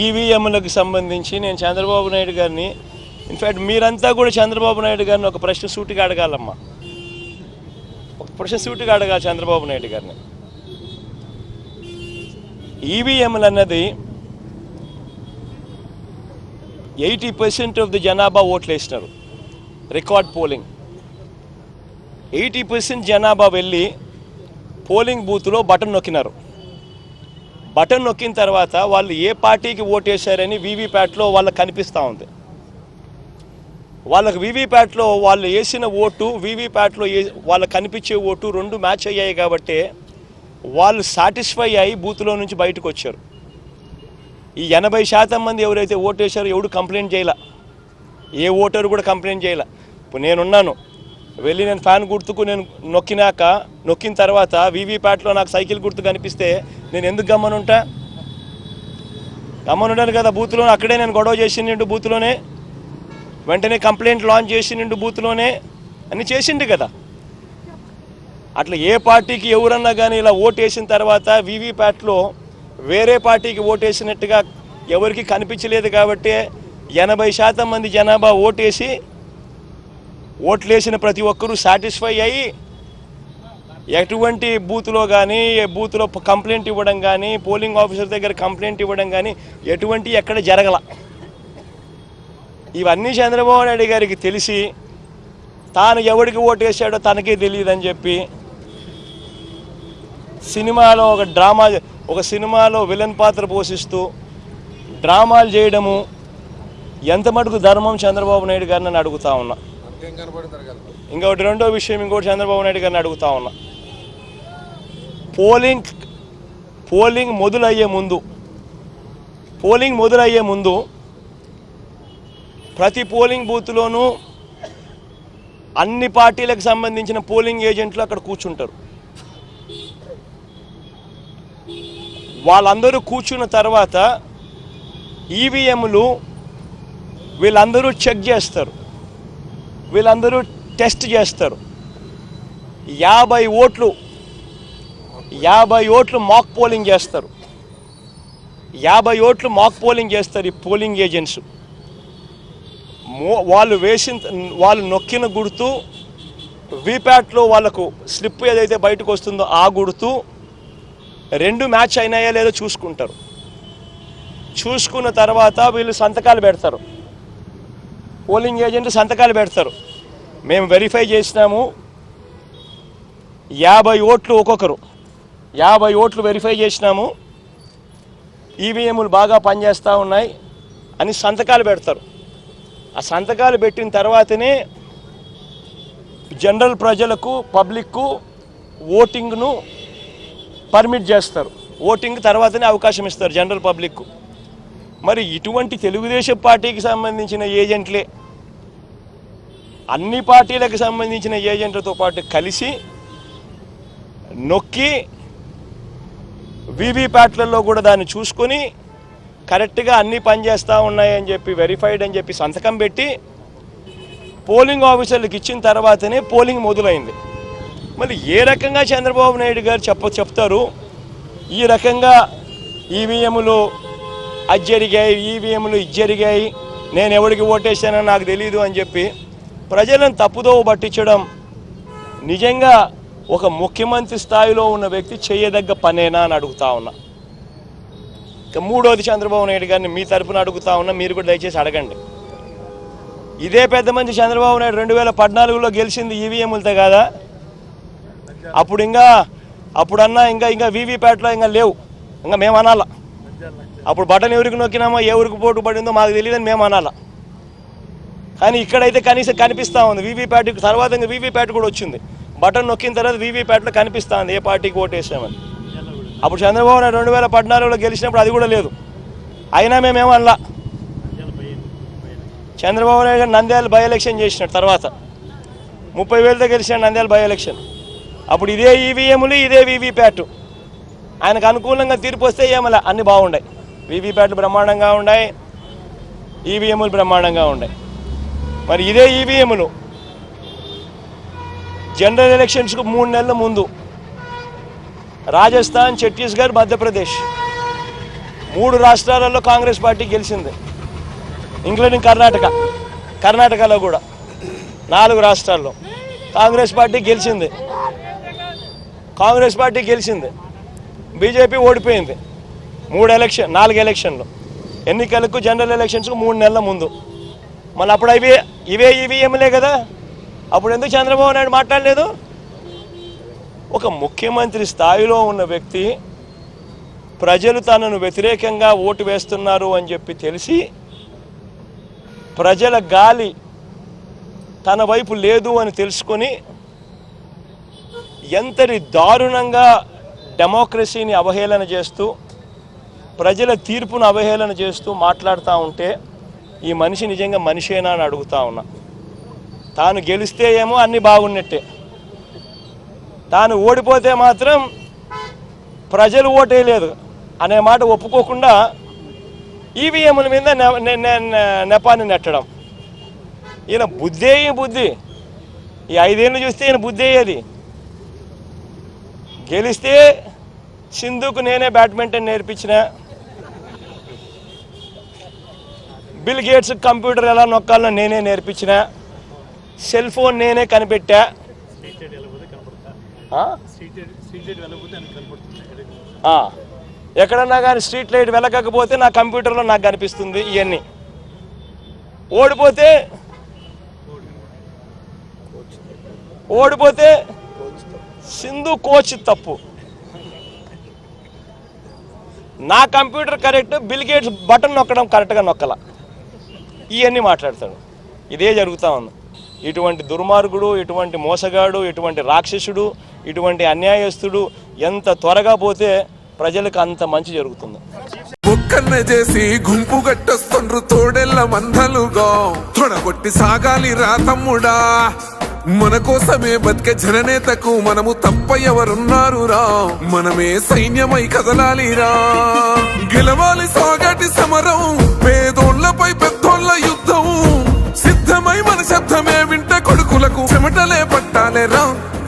ఈవీఎంలకు సంబంధించి నేను చంద్రబాబు నాయుడు గారిని, ఇన్ఫ్యాక్ట్ మీరంతా కూడా చంద్రబాబు నాయుడు గారిని ఒక ప్రశ్న సూటిగా అడగాలమ్మా, ఒక ప్రశ్న సూటిగా అడగాలి చంద్రబాబు నాయుడు గారిని. ఈవీఎంలు అన్నది 80% ఆఫ్ ది జనాభా ఓట్లు వేసినారు. రికార్డ్ పోలింగ్ 80% జనాభా వెళ్ళి పోలింగ్ బూత్లో బటన్ నొక్కినారు. బటన్ నొక్కిన తర్వాత వాళ్ళు ఏ పార్టీకి ఓటేశారని వీవీప్యాట్లో వాళ్ళకి కనిపిస్తూ ఉంది. వాళ్ళకి వీవీప్యాట్లో వాళ్ళు వేసిన ఓటు, వీవీప్యాట్లో వాళ్ళకి కనిపించే ఓటు రెండు మ్యాచ్ అయ్యాయి కాబట్టి వాళ్ళు సాటిస్ఫై అయ్యి బూత్లో నుంచి బయటకు వచ్చారు. ఈ 80% మంది ఎవరైతే ఓటేశారో ఎవడు కంప్లైంట్ చేయలే, ఏ ఓటరు కూడా కంప్లైంట్ చేయలే. ఇప్పుడు నేనున్నాను, వెళ్ళి నేను ఫ్యాన్ గుర్తుకు నేను నొక్కిన తర్వాత వీవీప్యాట్లో నాకు సైకిల్ గుర్తు కనిపిస్తే నేను ఎందుకు గమ్మనుంటా? గమ్మనుంటాను కదా. బూత్లో అక్కడే నేను గొడవ చేసిండు, బూత్లోనే వెంటనే కంప్లైంట్ లాంచ్ చేసిండు, బూత్లోనే అన్నీ చేసిండు కదా. అట్లా ఏ పార్టీకి ఎవరన్నా కానీ ఇలా ఓటేసిన తర్వాత వీవీప్యాట్లో వేరే పార్టీకి ఓటేసినట్టుగా ఎవరికి కనిపించలేదు కాబట్టి 80% మంది జనాభా ఓట్లేసిన ప్రతి ఒక్కరూ సాటిస్ఫై అయ్యి ఎటువంటి బూత్లో కానీ, బూత్లో కంప్లైంట్ ఇవ్వడం కానీ, పోలింగ్ ఆఫీసర్ దగ్గర కంప్లైంట్ ఇవ్వడం కానీ ఎటువంటి ఎక్కడ జరగల. ఇవన్నీ చంద్రబాబు నాయుడు గారికి తెలిసి తాను ఎవరికి ఓటేసాడో తనకే తెలియదని చెప్పి సినిమాలో ఒక సినిమాలో విలన్ పాత్ర పోషిస్తూ డ్రామాలు చేయడము ఎంత మటుకు ధర్మం చంద్రబాబు నాయుడు గారిని అని అడుగుతా ఉన్నా. రెండో విషయం ఇంకోటి చంద్రబాబు నాయుడు గారిని అడుగుతా ఉన్నా. పోలింగ్ మొదలయ్యే ముందు ప్రతి పోలింగ్ బూత్లోనూ అన్ని పార్టీలకు సంబంధించిన పోలింగ్ ఏజెంట్లు అక్కడ కూర్చుంటారు. వాళ్ళందరూ కూర్చున్న తర్వాత ఈవీఎంలు వీళ్ళందరూ చెక్ చేస్తారు, వీళ్ళందరూ టెస్ట్ చేస్తారు. 50 ఓట్లు మాక్ పోలింగ్ చేస్తారు. 50 ఓట్లు మాక్ పోలింగ్ చేస్తారు ఈ పోలింగ్ ఏజెంట్స్. వాళ్ళు నొక్కిన గుర్తు వీప్యాట్లో వాళ్ళకు స్లిప్ ఏదైతే బయటకు వస్తుందో ఆ గుర్తు రెండు మ్యాచ్ అయినాయా లేదో చూసుకుంటారు. చూసుకున్న తర్వాత వీళ్ళు సంతకాలు పెడతారు, పోలింగ్ ఏజెంట్ సంతకాలు పెడతారు. మేము వెరిఫై చేసినాము, 50 ఓట్లు ఒక్కొక్కరు 50 ఓట్లు వెరిఫై చేసినాము, ఈవీఎంలు బాగా పనిచేస్తూ ఉన్నాయి అని సంతకాలు పెడతారు. ఆ సంతకాలు పెట్టిన తర్వాతనే జనరల్ ప్రజలకు, పబ్లిక్కు ఓటింగ్ను పర్మిట్ చేస్తారు. ఓటింగ్ తర్వాతనే అవకాశం ఇస్తారు జనరల్ పబ్లిక్కు. మరి ఇటువంటి తెలుగుదేశం పార్టీకి సంబంధించిన ఏజెంట్లే అన్ని పార్టీలకు సంబంధించిన ఏజెంట్లతో పాటు కలిసి నొక్కి వీవీప్యాట్లలో కూడా దాన్ని చూసుకొని కరెక్ట్గా అన్నీ పనిచేస్తూ ఉన్నాయని చెప్పి వెరిఫైడ్ అని చెప్పి సంతకం పెట్టి పోలింగ్ ఆఫీసర్లకు ఇచ్చిన తర్వాతనే పోలింగ్ మొదలైంది. మళ్ళీ ఏ రకంగా చంద్రబాబు నాయుడు గారు చెప్తారు ఈ రకంగా ఈవీఎంలు అది జరిగాయి, ఈవీఎంలు ఇది జరిగాయి, నేను ఎవరికి ఓటేసానని నాకు తెలీదు అని చెప్పి ప్రజలను తప్పుదోవ పట్టించడం నిజంగా ఒక ముఖ్యమంత్రి స్థాయిలో ఉన్న వ్యక్తి చేయదగ్గ పనేనా అని అడుగుతా ఉన్నా. ఇక మూడోది చంద్రబాబు నాయుడు గారిని మీ తరఫున అడుగుతా ఉన్నా, మీరు కూడా దయచేసి అడగండి. ఇదే పెద్ద మంది చంద్రబాబు నాయుడు 2014లో గెలిచింది ఈవీఎంలతో కాదా? అప్పుడన్నా ఇంకా వీవీప్యాట్లో ఇంకా లేవు, ఇంకా మేము అనాలా. అప్పుడు బటన్ ఎవరికి నొక్కినామో ఎవరికి పోటు పడిందో మాకు తెలియదని మేము అనాలా. కానీ ఇక్కడైతే కనీసం కనిపిస్తూ ఉంది. వీవీప్యాట్ తర్వాత ఇంకా వీవీప్యాట్ కూడా వచ్చింది. బటన్ నొక్కిన తర్వాత వీవీప్యాట్లో కనిపిస్తూ ఉంది ఏ పార్టీకి ఓటేసామని. అప్పుడు చంద్రబాబు నాయుడు 2014లో గెలిచినప్పుడు అది కూడా లేదు, అయినా మేమేమనలా. చంద్రబాబు నాయుడు గారు నంద్యాల బై ఎలక్షన్ చేసినాడు, తర్వాత 30,000తో గెలిచినాడు నంద్యాల బై ఎలక్షన్. అప్పుడు ఇదే ఈవీఎంలు ఇదే వీవీప్యాట్ ఆయనకు అనుకూలంగా తీర్పు వస్తే ఏమలా అన్నీ బాగున్నాయి. వీవీప్యాట్లు బ్రహ్మాండంగా ఉన్నాయి, ఈవీఎంలు బ్రహ్మాండంగా ఉన్నాయి. మరి ఇదే ఈవీఎంలు జనరల్ ఎలక్షన్స్కు 3 నెలల ముందు రాజస్థాన్, ఛత్తీస్గఢ్, మధ్యప్రదేశ్ 3 రాష్ట్రాలలో కాంగ్రెస్ పార్టీ గెలిచింది, ఇంక్లూడింగ్ కర్ణాటకలో కూడా 4 రాష్ట్రాల్లో కాంగ్రెస్ పార్టీ గెలిచింది. బీజేపీ ఓడిపోయింది 4 ఎలక్షన్లు, ఎన్నికలకు జనరల్ ఎలక్షన్స్కు 3 నెలల ముందు. మళ్ళీ అప్పుడు ఇవే ఈవీఎంలే కదా, అప్పుడు ఎందుకు చంద్రబాబు నాయుడు మాట్లాడలేదు? ఒక ముఖ్యమంత్రి స్థాయిలో ఉన్న వ్యక్తి ప్రజలు తనను వ్యతిరేకంగా ఓటు వేస్తున్నారు అని చెప్పి తెలిసి ప్రజల గాలి తన వైపు లేదు అని తెలుసుకొని ఎంతటి దారుణంగా డెమోక్రసీని అవహేళన చేస్తూ ప్రజల తీర్పును అవహేళన చేస్తూ మాట్లాడుతూ ఉంటే ఈ మనిషి నిజంగా మనిషేనా అని అడుగుతా ఉన్నా. తాను గెలిస్తే ఏమో అన్నీ బాగున్నట్టే, తాను ఓడిపోతే మాత్రం ప్రజలు ఓటేయలేదు అనే మాట ఒప్పుకోకుండా ఈవీఎంల మీద నెపాన్ని నెట్టడం. ఈయన బుద్ధి ఈ 5 ఏళ్ళు చూస్తే ఈయన బుద్ధి అయ్యేది. గెలిస్తే సింధుకు నేనే బ్యాడ్మింటన్ నేర్పించిన, బిల్ గేట్స్ కంప్యూటర్ ఎలా నొక్కాలో నేనే నేర్పించిన, సెల్ ఫోన్ నేనే కనిపెట్టా. ఎక్కడన్నా కానీ స్ట్రీట్ లైట్ వెలగకపోతే నా కంప్యూటర్లో నాకు కనిపిస్తుంది. ఇవన్నీ ఓడిపోతే సింధు కోచ్ తప్పు, నా computer correct, bill gates button నొక్కడం కరెక్ట్గా నొక్కల. ఇవన్నీ మాట్లాడతాడు. ఇదే జరుగుతూ ఉంది. ఇటువంటి దుర్మార్గుడు, ఇటువంటి మోసగాడు, ఇటువంటి రాక్షసుడు, ఇటువంటి అన్యాయస్తుడు ఎంత త్వరగా పోతే ప్రజలకు అంత మంచి జరుగుతుంది. ఒక్కన్నే చేసి గుంపు గట్టొస్తుండ్రు తోడెల్ల మందలుగా, తొడగొట్టి సాగాలి రా తమ్ముడా, మన కోసమే బతికే జననేతకు మనము తప్ప ఎవరున్నారు రా, మనమే సైన్యమై కదలాలిరా, గెలవాలి సాగటి సమరం, పేదోళ్లపై పెద్దోళ్ల యుద్ధం, సిద్ధమై మన శబ్దమే వింట కొడుకులకు చెమటలే పట్టాలేరా,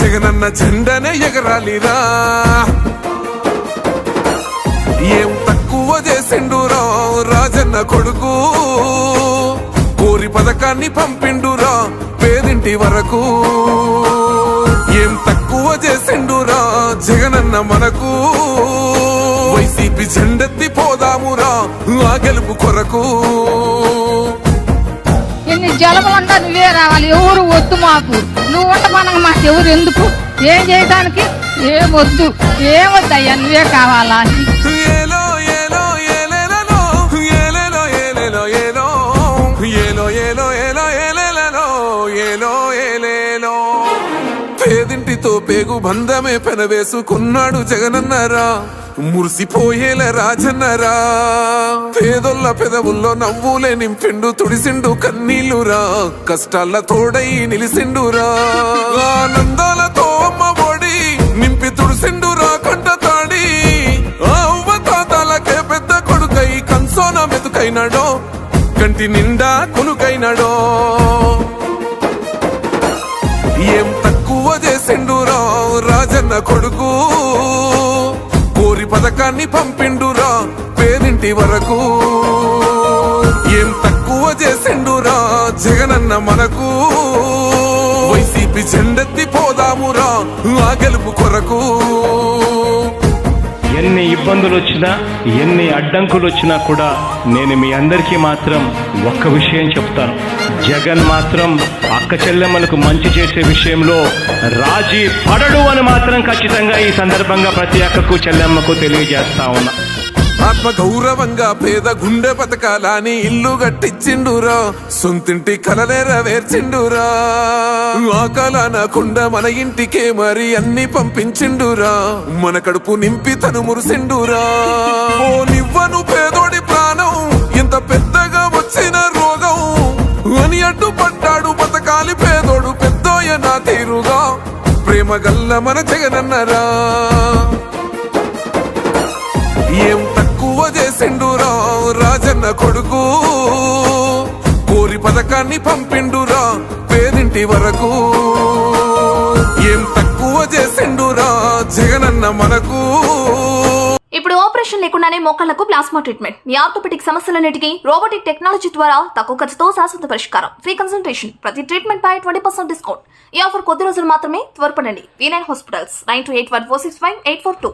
జగనన్న జెండనే ఎగరాలిరా. ఏం తక్కువ చేసిండురా రాజన్న కొడుకు, కోరి పథకాన్ని పంపిండురా పేదింటి వరకు, ఏం తక్కువ చేసిండురా జగనన్న మనకు, వైసీపీ జెండెత్తి పోదామురా ఆ గెలుపు కొరకు. ఎన్ని జలములంతా నువ్వే రావాలి, ఎవరు వద్దు మాకు, నువ్వు ఉండమనగా మాకు ఎవరు ఎందుకు, ఏం చేయడానికి ఏమొద్దు, ఏమొద్దయ్యా నువ్వే కావాలా. పేదింటితో పేగు బంధమే పెనవేసుకున్నాడు జగనన్నరా, మురిసిపోయేల రాజన్నరా, పేదొల్ల పెదవుల్లో నవ్వులే నింపిండు తుడిసిండు కన్నీళ్లురా, కష్టాల తోడై నిలిసిండురా, ఆనందాలతో అమ్మ ఒడి నింపి తుడిసిండురా కంట తాడి, అవ్వ తాతాలకే పెద్ద కొడుకై కంసోన మెతుకైనాడో, కంటి నిండా కొనుకైనాడో, ఏం తక్కువ చేసిండురా రాజన్న కొడుకు, కోరి పథకాన్ని పంపిండురా పేదింటి వరకు, ఏం తక్కువ చేసిండురా జగనన్న మనకు, వైసీపీ జెండెత్తి పోదామురా ఆ గెలుపు కొరకు. ఎన్ని ఇబ్బందులు వచ్చినా, ఎన్ని అడ్డంకులు వచ్చినా కూడా నేను మీ అందరికీ మాత్రం ఒక్క విషయం చెప్తాను. జగన్ మాత్రం అక్క చెల్లెమ్మలకు మంచి చేసే విషయంలో రాజీ పడడు అని మాత్రం ఖచ్చితంగా ఈ సందర్భంగా ప్రతి అక్కకు చెల్లెమ్మకు తెలియజేస్తా ఉన్నా. ఆత్మ గౌరవంగా పేద గుండె బతకాలని ఇల్లు గట్టించిండురా, సొంతింటి కలనేరవేర్చిండురా, ఆ కలనకుండా మన ఇంటికే మరి అన్ని పంపించిండురా, మన కడుపు నింపి తను మురిసిండురా, ఓ నివ్వను పేదోడి ప్రాణం ఎంత పెద్దగా వచ్చిన రోగం అని అడ్డుపడ్డాడు బతకాలి పేదోడు పెద్దోయ నా తీరుగా, ప్రేమ గల్ల మన జగనన్నరా, ఏం తక్కువ చేసిండురా రాజన్న కొడుకు, కోరి పథకాన్ని పంపిండురా పేదింటి వరకు, ఏం తక్కువ చేసిండురా జగనన్న మనకు. ఇప్పుడు ఆపరేషన్ లేకుండానే మోకాళ్లకు ప్లాస్మా ట్రీట్మెంట్, మీ ఆర్థోపెటిక్ సమస్యలన్నిటికీ రోబోటిక్ టెక్నాలజీ ద్వారా తక్కువ ఖర్చుతో శాశ్వత పరిష్కారం, ఫ్రీ కన్సల్టేషన్, ప్రతి ట్రీట్మెంట్ పై 20% డిస్కౌంట్. ఈ ఆఫర్ కొద్ది రోజులు మాత్రమే, త్వరపడండి. V9 hospitals 9281465842.